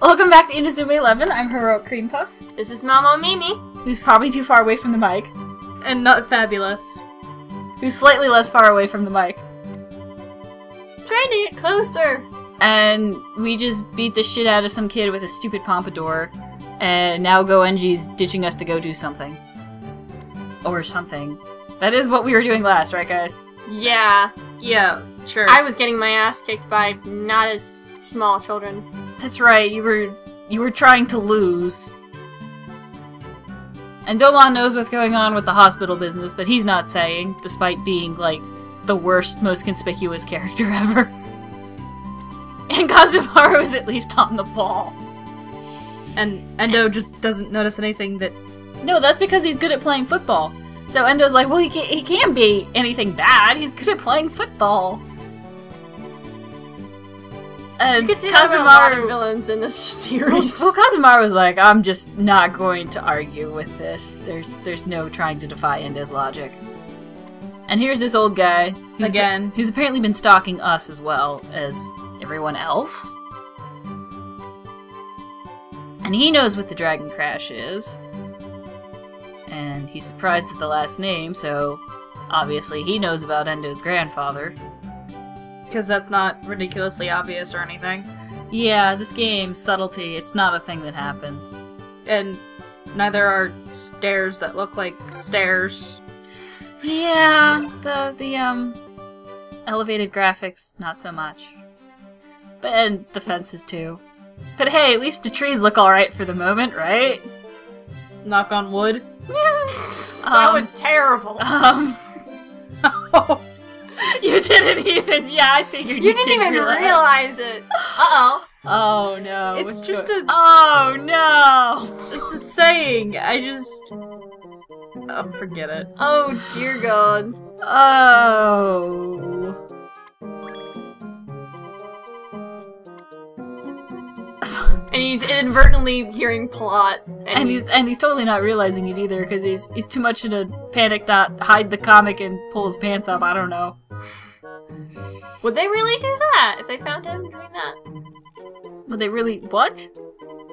Welcome back to Inazuma 11. I'm Heroic Cream Puff. This is Momo Mimi. Who's probably too far away from the mic. And not fabulous. Who's slightly less far away from the mic. Trying to get closer. And we just beat the shit out of some kid with a stupid pompadour. And now Gouenji's ditching us to go do something. Or something. That is what we were doing last, right guys? Yeah, sure. I was getting my ass kicked by not as small children. That's right, you were trying to lose. And Domon knows what's going on with the hospital business, but he's not saying, despite being, like, the worst, most conspicuous character ever. And Kazumaru is at least on the ball. And Endo just doesn't notice anything that... No, that's because he's good at playing football. So Endo's like, well, he can't be anything bad. He's good at playing football. And you can see that about a lot of villains in this series. Well, Kazumaru's like, I'm just not going to argue with this. There's no trying to defy Endo's logic. And here's this old guy who's apparently been stalking us as well as everyone else. And he knows what the Dragon Crash is. And he's surprised at the last name, so obviously he knows about Endo's grandfather. Because that's not ridiculously obvious or anything. Yeah, this game, subtlety, it's not a thing that happens. And neither are stairs that look like stairs. Yeah, the elevated graphics, not so much. And the fences too. But hey, at least the trees look alright for the moment, right? Knock on wood. That was terrible. You didn't even. Yeah, I figured you didn't even realize it. Uh-oh. Oh no. It's just a. Oh no. It's a saying. I just. Oh, forget it. Oh dear God. Oh. And he's inadvertently hearing plot, and he's totally not realizing it either because he's too much in a panic to hide the comic and pull his pants up. I don't know. Would they really do that if they found him doing that? Would they really? What?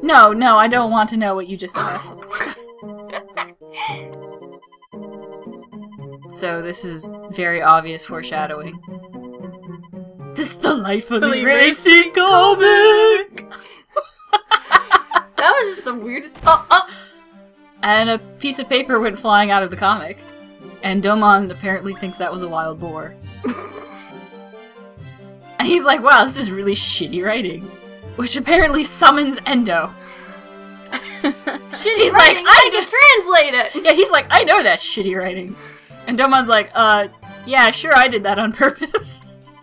No, I don't want to know what you just asked. So this is very obvious foreshadowing. This delightfully racy comic. That was just the weirdest. And a piece of paper went flying out of the comic. And Domon apparently thinks that was a wild boar. And he's like, wow, this is really shitty writing. Which apparently summons Endo. Shitty writing? I can translate it! Yeah, he's like, I know that shitty writing. And Domon's like, yeah, sure, I did that on purpose.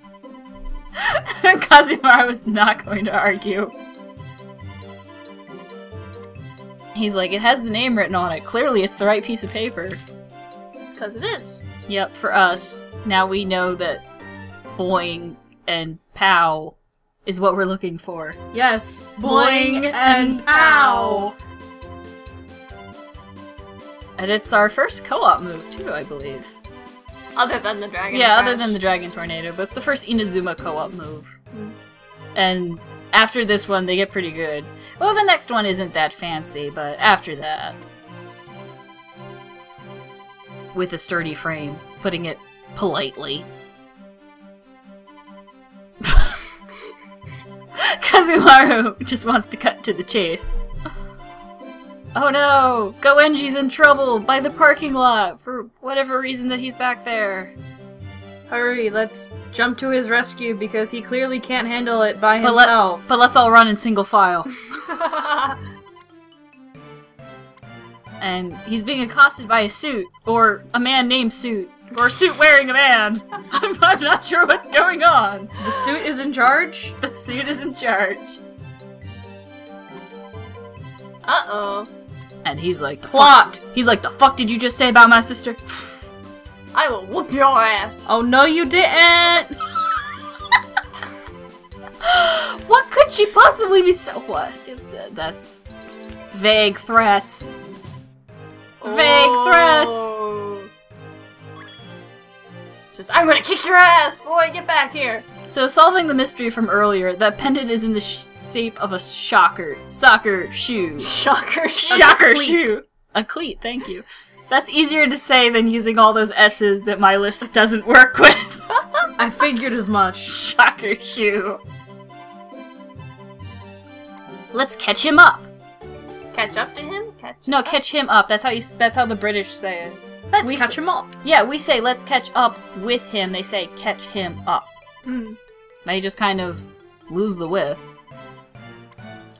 Kazumaru was not going to argue. He's like, it has the name written on it. Clearly it's the right piece of paper. It's because it is. Yep, for us. Now we know that boing and pow is what we're looking for. Yes. Boing and pow! And it's our first co-op move, too, I believe. Other than the Dragon Yeah, Crash. other than the Dragon Tornado, but it's the first Inazuma co-op move. And after this one, they get pretty good. Well, the next one isn't that fancy, but after that... With a sturdy frame, putting it politely. Kazumaru just wants to cut to the chase. Oh no! Gouenji's in trouble by the parking lot for whatever reason that he's back there. Hurry, let's jump to his rescue because he clearly can't handle it by himself. But let's all run in single file. And he's being accosted by a suit, or a man named Suit, or a suit wearing a man. I'm not sure what's going on. The suit is in charge? The suit is in charge. Uh-oh. And he's like, plot! He's like, the fuck did you just say about my sister? I will whoop your ass! Oh no you didn't! What could she possibly be so- what? That's... vague threats. Vague threats! Just, I'm gonna kick your ass, boy, get back here! So, solving the mystery from earlier, that pendant is in the shape of a soccer shoe. Shocker Shoe. A cleat, thank you. That's easier to say than using all those S's that my list doesn't work with. I figured as much. Shocker shoe. Let's catch him up. Catch up to him? Catch him up. That's how the British say it. Let's catch him up. Yeah, we say let's catch up with him. They say catch him up. They just kind of lose the with.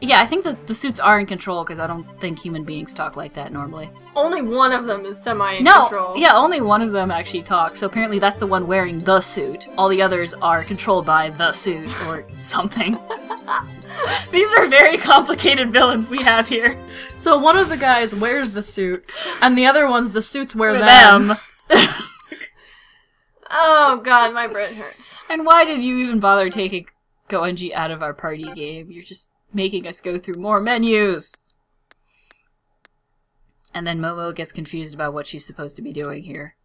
Yeah, I think that the suits are in control because I don't think human beings talk like that normally. Only one of them is in control. Yeah, only one of them actually talks. So apparently that's the one wearing the suit. All the others are controlled by the suit or something. These are very complicated villains we have here. So one of the guys wears the suit, and the other ones, the suits wear them. Oh god, my brain hurts. And why did you even bother taking Gouenji out of our party game? You're just making us go through more menus! And then Momo gets confused about what she's supposed to be doing here.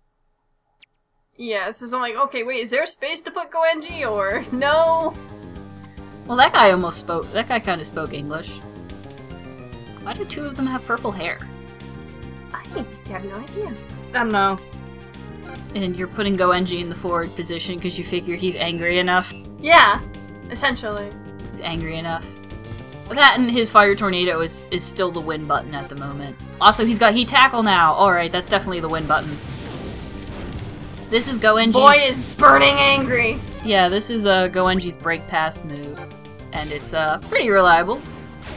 Yeah, it's just I'm like, okay, wait, is there space to put Gouenji, or no? Well, that guy kind of spoke English. Why do two of them have purple hair? I have no idea. I don't know. And you're putting Gouenji in the forward position because you figure he's angry enough? Yeah, essentially. He's angry enough. That and his fire tornado is still the win button at the moment. Also, he's got heat tackle now. Alright, that's definitely the win button. This is Gouenji's... Boy is burning angry! Yeah, this is Gouenji's break pass move. And it's pretty reliable.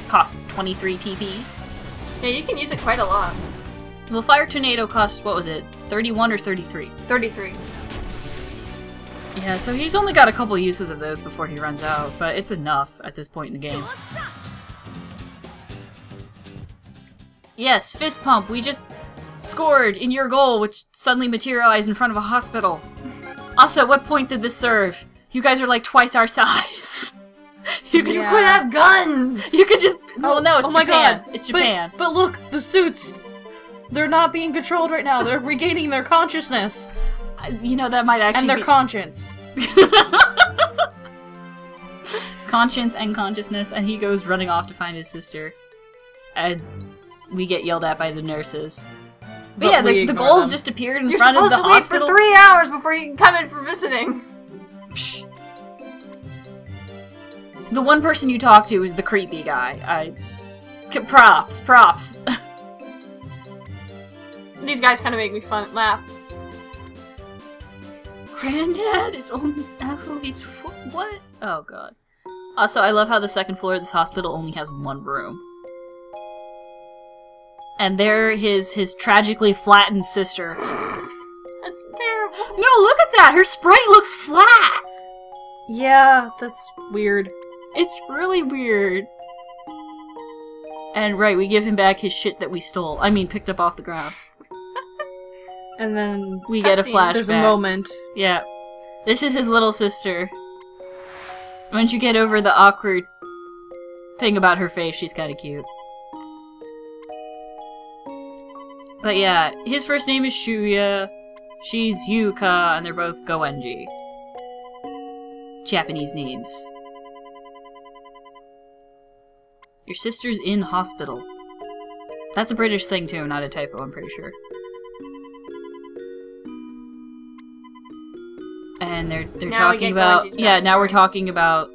Costs 23 TP. Yeah, you can use it quite a lot. Well, fire tornado costs, what was it? 31 or 33? 33. Yeah, so he's only got a couple uses of those before he runs out, but it's enough at this point in the game. Yes, fist pump, we just scored in your goal, which suddenly materialized in front of a hospital. Also, what point did this serve? You guys are like twice our size. You could just have guns! You could just... Well, no, it's Japan. My God. It's Japan. But look, the suits! They're not being controlled right now. They're regaining their consciousness. You know, that might actually And their conscience. Conscience and consciousness, and he goes running off to find his sister. And we get yelled at by the nurses. But yeah, the goals just appeared in front of the hospital. You're supposed to wait for 3 hours before you can come in for visiting. Psh. The one person you talk to is the creepy guy. Props. These guys kind of make me laugh. Granddad, it's only athlete's foot. What? Oh god. Also, I love how the second floor of this hospital only has one room. And there his tragically flattened sister. That's terrible. No, look at that! Her sprite looks flat! Yeah, that's weird. It's really weird. And right, we give him back his shit that we stole. I mean, picked up off the ground. And then we get a flashback. There's a moment. Yeah. This is his little sister. Once you get over the awkward thing about her face, she's kinda cute. But yeah, his first name is Shuya, she's Yuka, and they're both Gouenji. Japanese names. Your sister's in hospital. That's a British thing too, not a typo, I'm pretty sure. And they're talking about... Yeah, now we're talking about...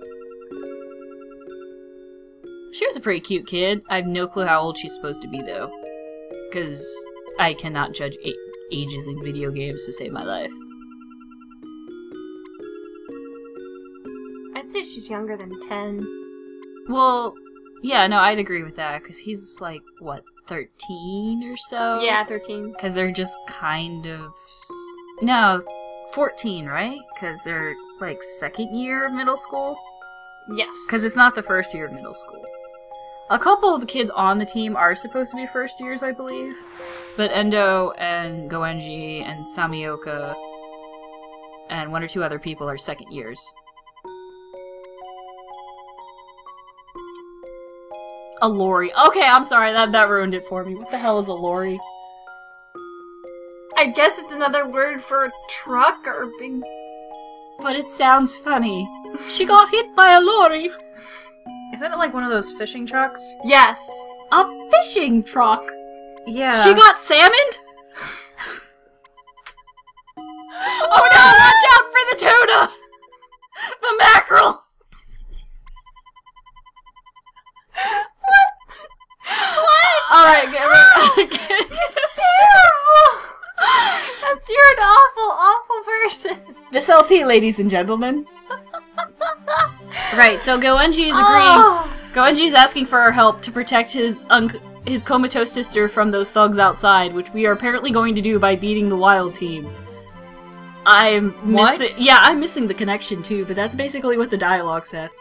She was a pretty cute kid. I have no clue how old she's supposed to be, though. Because I cannot judge ages in video games to save my life. I'd say she's younger than 10. Well, yeah, no, I'd agree with that, because he's like, what, 13 or so? Yeah, 13. Because they're just kind of... No, 14, right? Because they're, like, second year of middle school? Yes. Because it's not the first year of middle school. A couple of the kids on the team are supposed to be first years, I believe. But Endo and Gouenji and Samioka and one or two other people are second years. A lorry. Okay, I'm sorry, that ruined it for me. What the hell is a lorry? I guess it's another word for a truck or a big... But it sounds funny. She got hit by a lorry. Isn't it like one of those fishing trucks? Yes. A fishing truck. Yeah. She got salmoned? Oh no, watch out for the tuna! The mackerel! What? Alright, get It's terrible! You're an awful, awful person. This LP, ladies and gentlemen. Right, so Gouenji is agreeing. Oh. Gouenji is asking for our help to protect his comatose sister from those thugs outside, which we are apparently going to do by beating the wild team. I'm missing the connection too, but that's basically what the dialogue said.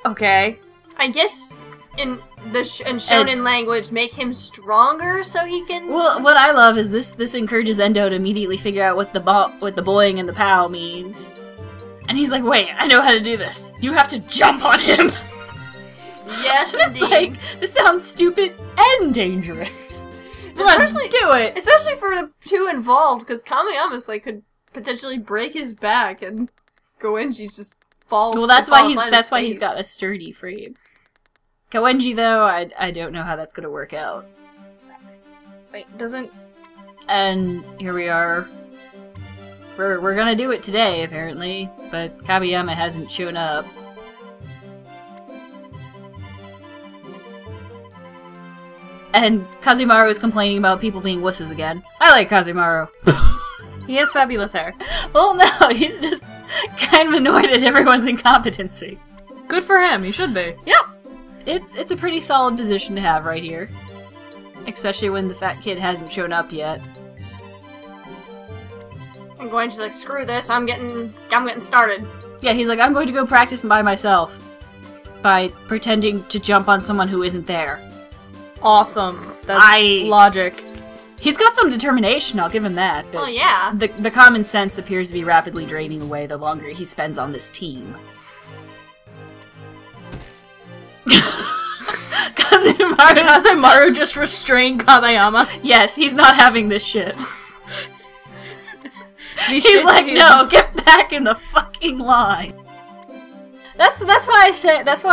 Okay. I guess in the in shonen language, make him stronger so he can. Well, what I love is this encourages Endo to immediately figure out what the boing and the pow means, and he's like, "Wait, I know how to do this. You have to jump on him." Yes, It's indeed. like, this sounds stupid and dangerous. Let's do it. Especially for the two involved, because Kamiyama's like could potentially break his back, and Gouenji's just fall. Well, that's why he's got a sturdy frame. Gouenji, though, I don't know how that's gonna work out. Wait, doesn't... And here we are. We're gonna do it today, apparently, but Kamiyama hasn't shown up. And Kazumaru is complaining about people being wusses again. I like Kazumaru. He has fabulous hair. Well, no, he's just kind of annoyed at everyone's incompetency. Good for him, he should be. Yep. It's a pretty solid position to have right here. Especially when the fat kid hasn't shown up yet. And Gouenji's like, screw this, I'm getting started. Yeah, he's like, I'm going to go practice by myself. By pretending to jump on someone who isn't there. Awesome. That's logic. He's got some determination, I'll give him that. But Well, yeah. The common sense appears to be rapidly draining away the longer he spends on this team. Kazumaru just restrained Kamiyama. Yes, he's not having this shit. He's like, no, get back in the fucking line. That's why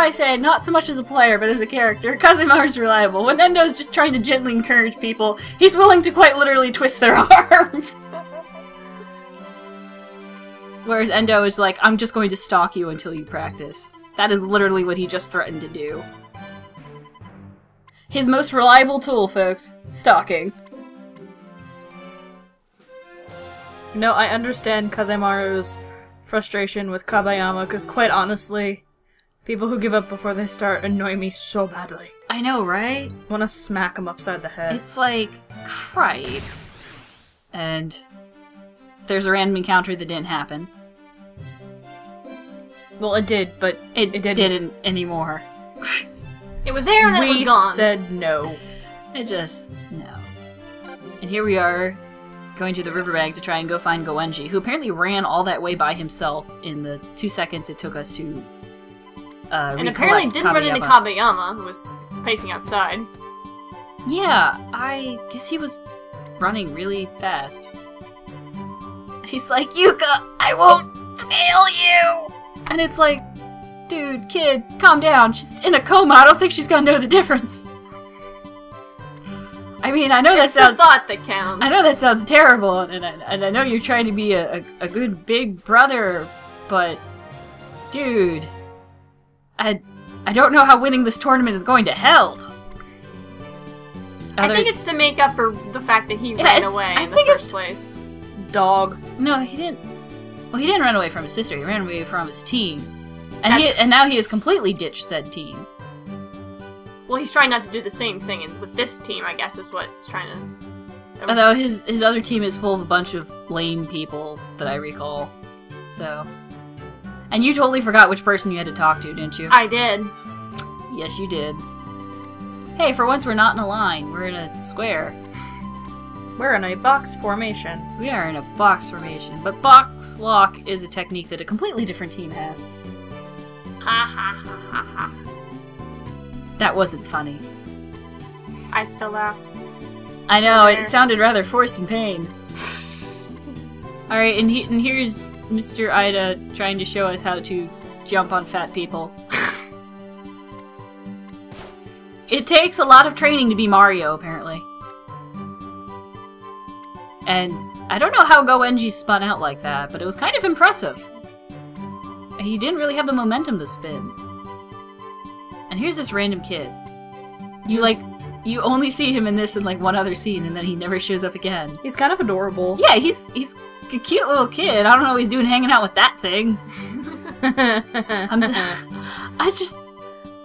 I say not so much as a player, but as a character, Kazumaru's reliable. When Endo's just trying to gently encourage people, he's willing to quite literally twist their arm. Whereas Endo is like, I'm just going to stalk you until you practice. That is literally what he just threatened to do. His most reliable tool, folks. Stalking. No, I understand Kazumaru's frustration with Kabayama, because quite honestly, people who give up before they start annoy me so badly. I know, right? I want to smack them upside the head. It's like, Christ. And there's a random encounter that didn't happen. Well, it did, but it didn't anymore. It was there and then it was gone. We said no. No. And here we are, going to the riverbank to try and go find Gouenji, who apparently ran all that way by himself in the 2 seconds it took us to and apparently didn't run into Kabayama, who was pacing outside. Yeah, I guess he was running really fast. He's like, Yuka, I won't fail you! And it's like, dude, kid, calm down. She's in a coma. I don't think she's gonna know the difference. I mean, I know it's that sounds... the thought that counts. I know that sounds terrible, and I know you're trying to be a good big brother, but... Dude... I don't know how winning this tournament is going to help. I think it's to make up for the fact that he ran away in the first place. Dog. No, he didn't... Well, he didn't run away from his sister. He ran away from his team. And now he has completely ditched said team. Well, he's trying not to do the same thing with this team, I guess, is what it's trying to... Although his other team is full of a bunch of lame people that I recall. So... And you totally forgot which person you had to talk to, didn't you? I did. Yes, you did. Hey, for once we're not in a line. We're in a square. We're in a box formation. We are in a box formation. But box lock is a technique that a completely different team has. Ha ha ha ha ha. That wasn't funny. I still laughed. I know, it sounded rather forced in pain. Alright, and here's Mr. Ida trying to show us how to jump on fat people. It takes a lot of training to be Mario, apparently. And I don't know how Gouenji spun out like that, but it was kind of impressive. He didn't really have the momentum to spin. And here's this random kid. You only see him in this and like one other scene, and then he never shows up again. He's kind of adorable. Yeah, he's a cute little kid. I don't know what he's doing hanging out with that thing.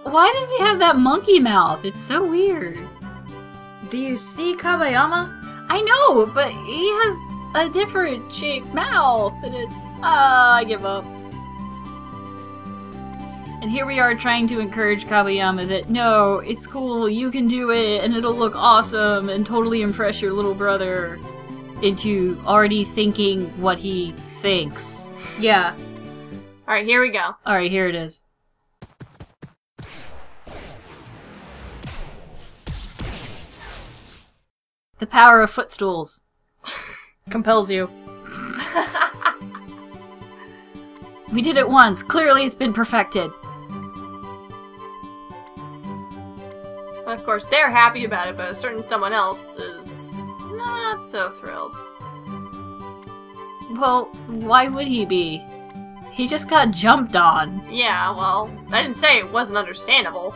Why does he have that monkey mouth? It's so weird. Do you see Kabayama? I know, but he has a different shaped mouth, and it's... I give up. And here we are trying to encourage Kabayama that, no, it's cool, you can do it, and it'll look awesome, and totally impress your little brother, into already thinking what he thinks. Yeah. Alright, here we go. Alright, here it is. The power of footstools. Compels you. We did it once. Clearly it's been perfected. Of course, they're happy about it, but a certain someone else is not so thrilled. Well, why would he be? He just got jumped on. Yeah, well, I didn't say it wasn't understandable.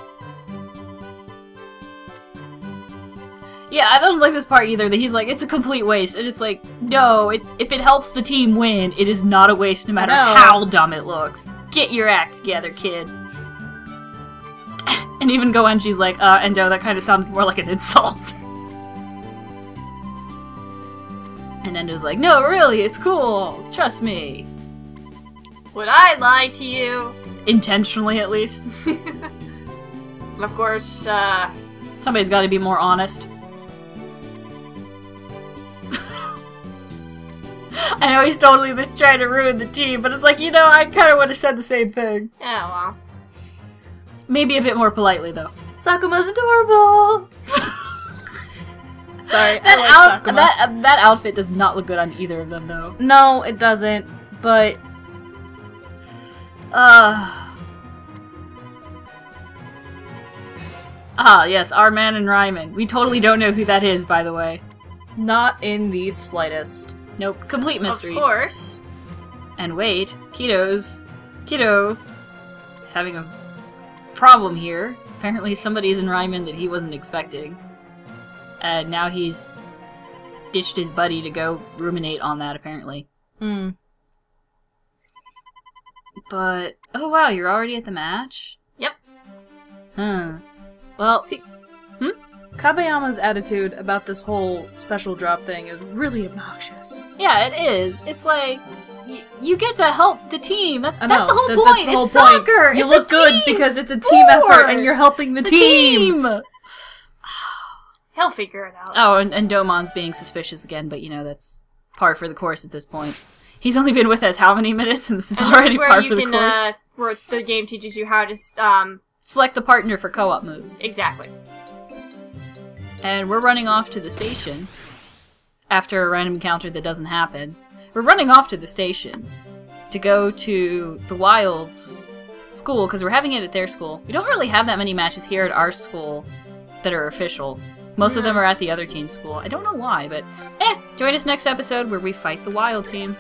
Yeah, I don't like this part either, that he's like, it's a complete waste, and it's like, no, if it helps the team win, it is not a waste no matter how dumb it looks. Get your act together, kid. And even Gouenji's like, Endo, that kind of sounded more like an insult. And Endo's like, no, really, it's cool, trust me. Would I lie to you? Intentionally, at least. And of course, somebody's gotta be more honest. I know he's totally just trying to ruin the team, but it's like, you know, I kind of would have said the same thing. Yeah, well. Maybe a bit more politely, though. Sakuma's adorable! Sorry, that outfit does not look good on either of them, though. No, it doesn't, but... Ah, yes, our man in Ryman. We totally don't know who that is, by the way. Not in the slightest. Nope, complete mystery. Of course. And wait, Kido is having a problem here. Apparently somebody's in Ryman that he wasn't expecting. And now he's ditched his buddy to go ruminate on that, apparently. Hmm. But, oh wow, you're already at the match? Yep. Huh. Well, see, Kabayama's attitude about this whole special drop thing is really obnoxious. Yeah, it is. It's like, you get to help the team. That's the whole point. That's the whole it's point. Soccer. You it's look good because it's a team effort and you're helping the team. He'll figure it out. Oh, and Domon's being suspicious again, but you know, that's par for the course at this point. He's only been with us how many minutes, and this is already par for the course. Where the game teaches you how to, select the partner for co-op moves. Exactly. And we're running off to the station. After a random encounter that doesn't happen. We're running off to the station to go to the Wild's school, because we're having it at their school. We don't really have that many matches here at our school that are official. Most of them are at the other team's school. I don't know why, but join us next episode where we fight the Wild team.